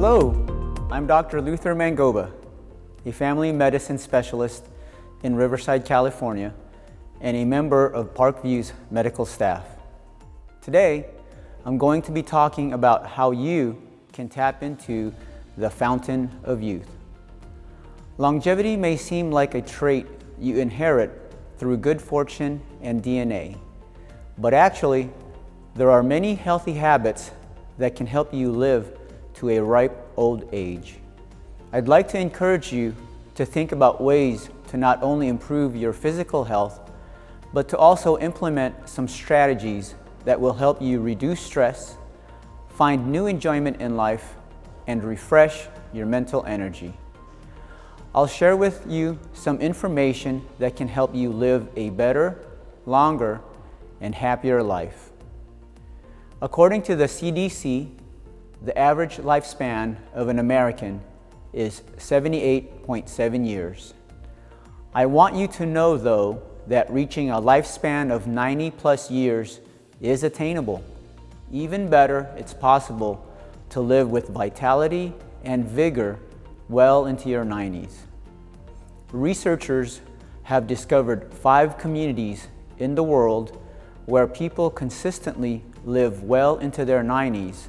Hello, I'm Dr. Luther Mangoba, a family medicine specialist in Riverside, California, and a member of Parkview's medical staff. Today, I'm going to be talking about how you can tap into the fountain of youth. Longevity may seem like a trait you inherit through good fortune and DNA, but actually, there are many healthy habits that can help you live to a ripe old age. I'd like to encourage you to think about ways to not only improve your physical health, but to also implement some strategies that will help you reduce stress, find new enjoyment in life, and refresh your mental energy. I'll share with you some information that can help you live a better, longer, and happier life. According to the CDC, the average lifespan of an American is 78.7 years. I want you to know, though, that reaching a lifespan of 90 plus years is attainable. Even better, it's possible to live with vitality and vigor well into your 90s. Researchers have discovered 5 communities in the world where people consistently live well into their 90s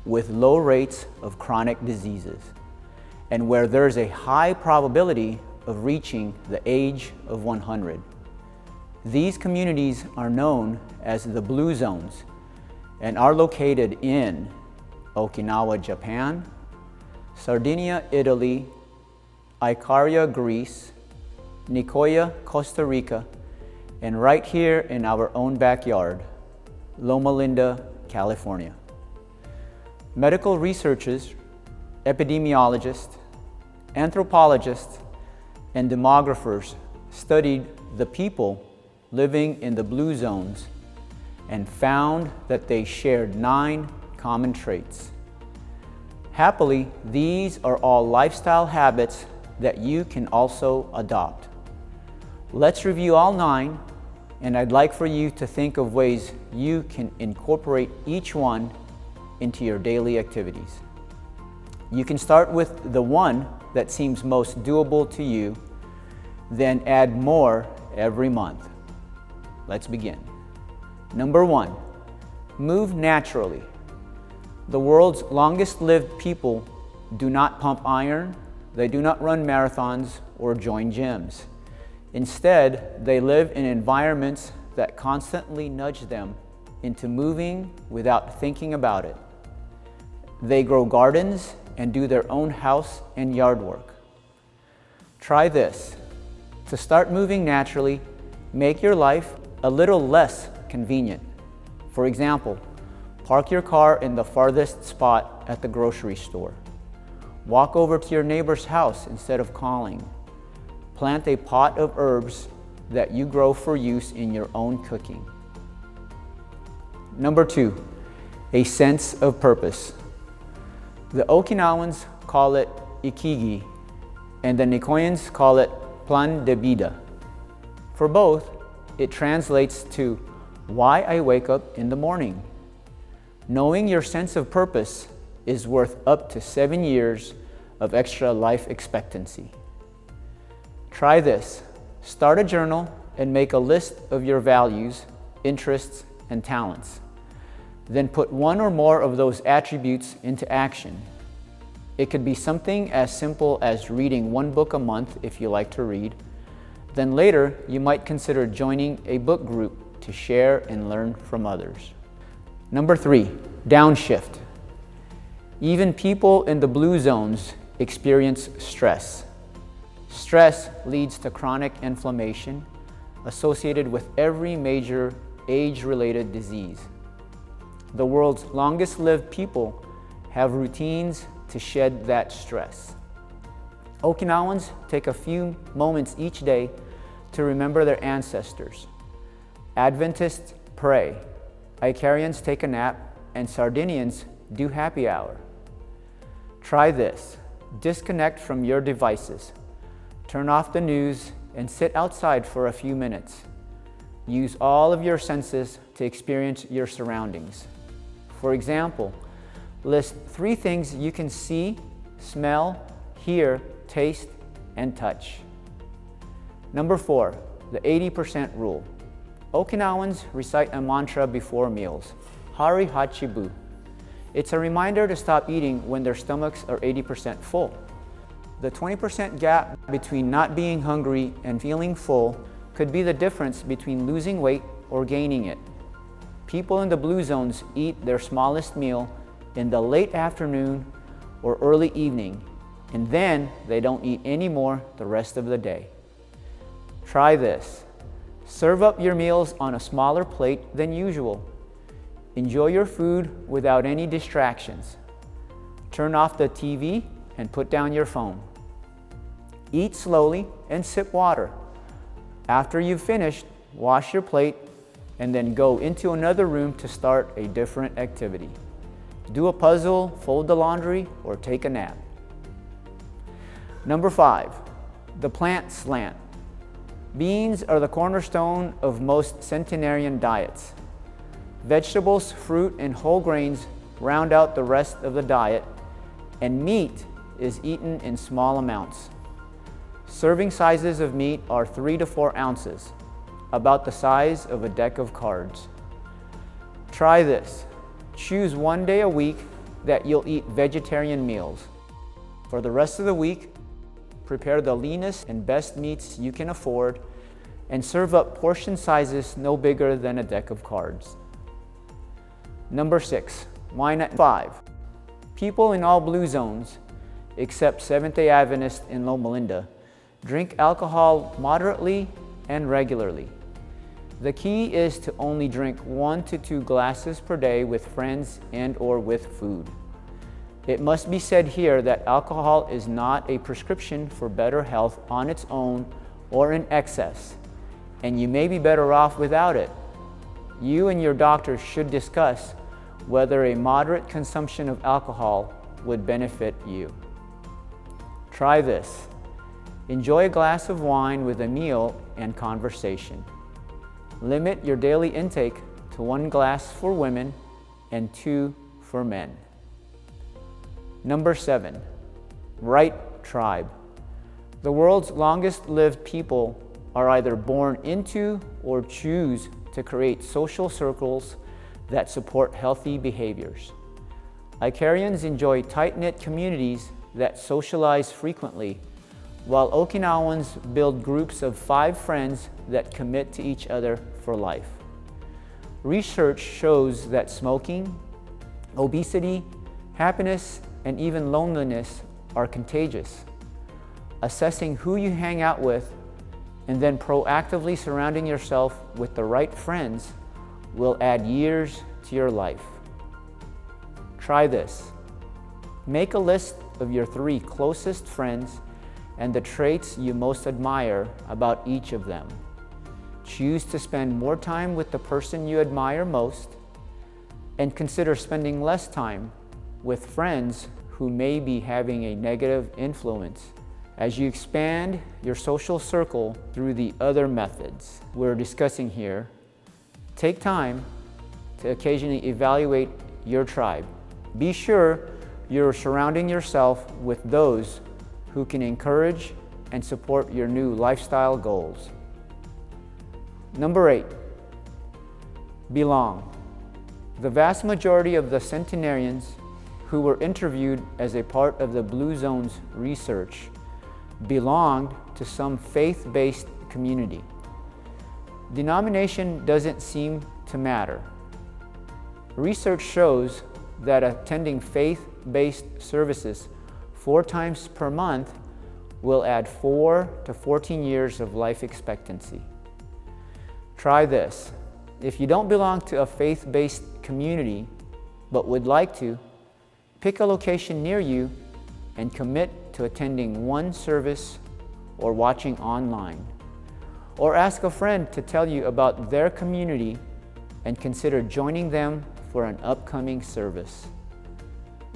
with low rates of chronic diseases, and where there's a high probability of reaching the age of 100. These communities are known as the Blue Zones and are located in Okinawa, Japan, Sardinia, Italy, Icaria, Greece, Nicoya, Costa Rica, and right here in our own backyard, Loma Linda, California. Medical researchers, epidemiologists, anthropologists, and demographers studied the people living in the Blue Zones and found that they shared 9 common traits. Happily, these are all lifestyle habits that you can also adopt. Let's review all 9, and I'd like for you to think of ways you can incorporate each one into your daily activities. You can start with the one that seems most doable to you, then add more every month. Let's begin. Number 1, move naturally. The world's longest lived people do not pump iron, they do not run marathons or join gyms. Instead, they live in environments that constantly nudge them into moving without thinking about it. They grow gardens and do their own house and yard work. Try this. To start moving naturally, make your life a little less convenient. For example, park your car in the farthest spot at the grocery store. Walk over to your neighbor's house instead of calling. Plant a pot of herbs that you grow for use in your own cooking. Number 2, a sense of purpose. The Okinawans call it ikigi, and the Nicoyans call it plan de vida. For both, it translates to why I wake up in the morning. Knowing your sense of purpose is worth up to 7 years of extra life expectancy. Try this. Start a journal and make a list of your values, interests, and talents. Then put one or more of those attributes into action. It could be something as simple as reading 1 book a month if you like to read. Then later, you might consider joining a book group to share and learn from others. Number 3, downshift. Even people in the Blue Zones experience stress. Stress leads to chronic inflammation associated with every major age-related disease. The world's longest lived people have routines to shed that stress. Okinawans take a few moments each day to remember their ancestors. Adventists pray, Icarians take a nap, and Sardinians do happy hour. Try this. Disconnect from your devices. Turn off the news and sit outside for a few minutes. Use all of your senses to experience your surroundings. For example, List 3 things you can see, smell, hear, taste, and touch. Number 4, the 80% rule. Okinawans recite a mantra before meals, Hari Hachibu. It's a reminder to stop eating when their stomachs are 80% full. The 20% gap between not being hungry and feeling full could be the difference between losing weight or gaining it. People in the blue zones eat their smallest meal in the late afternoon or early evening, and then they don't eat any more the rest of the day. Try this. Serve up your meals on a smaller plate than usual. Enjoy your food without any distractions. Turn off the TV and put down your phone. Eat slowly and sip water. After you've finished, wash your plate and then go into another room to start a different activity. Do a puzzle, fold the laundry, or take a nap. Number 5, the plant slant. Beans are the cornerstone of most centenarian diets. Vegetables, fruit, and whole grains round out the rest of the diet, and meat is eaten in small amounts. Serving sizes of meat are 3 to 4 ounces, about the size of a deck of cards. Try this. Choose one day a week that you'll eat vegetarian meals. For the rest of the week, prepare the leanest and best meats you can afford and serve up portion sizes no bigger than a deck of cards. Number 6, wine at 5. People in all blue zones, except Seventh-day Adventists in Loma Linda, drink alcohol moderately and regularly. The key is to only drink 1 to 2 glasses per day with friends and/or with food. It must be said here that alcohol is not a prescription for better health on its own or in excess, and you may be better off without it. You and your doctor should discuss whether a moderate consumption of alcohol would benefit you. Try this. Enjoy a glass of wine with a meal and conversation. Limit your daily intake to 1 glass for women and 2 for men. Number 7, right tribe. The world's longest lived people are either born into or choose to create social circles that support healthy behaviors. Icarians enjoy tight-knit communities that socialize frequently, while Okinawans build groups of 5 friends that commit to each other for life. Research shows that smoking, obesity, happiness, and even loneliness are contagious. Assessing who you hang out with and then proactively surrounding yourself with the right friends will add years to your life. Try this. Make a list of your 3 closest friends and the traits you most admire about each of them. Choose to spend more time with the person you admire most, and consider spending less time with friends who may be having a negative influence as you expand your social circle through the other methods we're discussing here. Take time to occasionally evaluate your tribe. Be sure you're surrounding yourself with those who can encourage and support your new lifestyle goals. Number 8, belong. The vast majority of the centenarians who were interviewed as a part of the Blue Zone's research belonged to some faith-based community. Denomination doesn't seem to matter. Research shows that attending faith-based services 4 times per month will add 4 to 14 years of life expectancy. Try this. If you don't belong to a faith-based community but would like to, pick a location near you and commit to attending 1 service or watching online. Or ask a friend to tell you about their community and consider joining them for an upcoming service.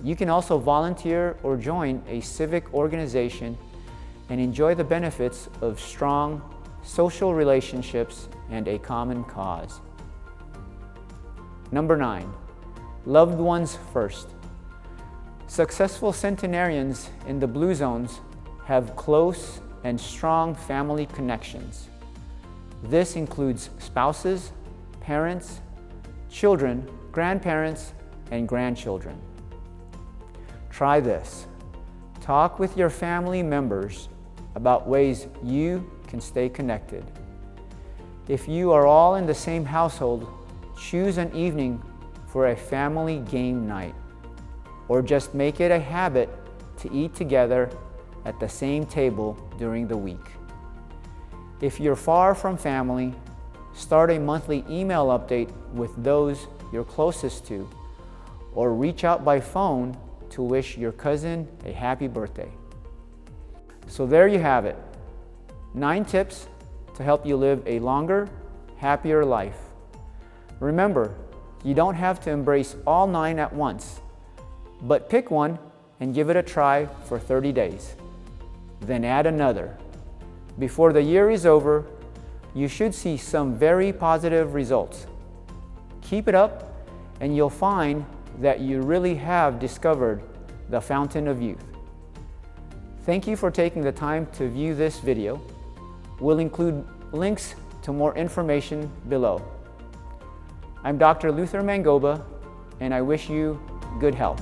You can also volunteer or join a civic organization and enjoy the benefits of strong social relationships and a common cause. Number 9, loved ones first. Successful centenarians in the Blue Zones have close and strong family connections. This includes spouses, parents, children, grandparents, and grandchildren. Try this. Talk with your family members about ways you can stay connected. If you are all in the same household, choose an evening for a family game night, or just make it a habit to eat together at the same table during the week. If you're far from family, start a monthly email update with those you're closest to, or reach out by phone to wish your cousin a happy birthday. So there you have it, 9 tips to help you live a longer, happier life. Remember, you don't have to embrace all 9 at once, but pick one and give it a try for 30 days. Then add another. Before the year is over, you should see some very positive results. Keep it up and you'll find that you really have discovered the fountain of youth. Thank you for taking the time to view this video. We'll include links to more information below. I'm Dr. Luther Mangoba, and I wish you good health.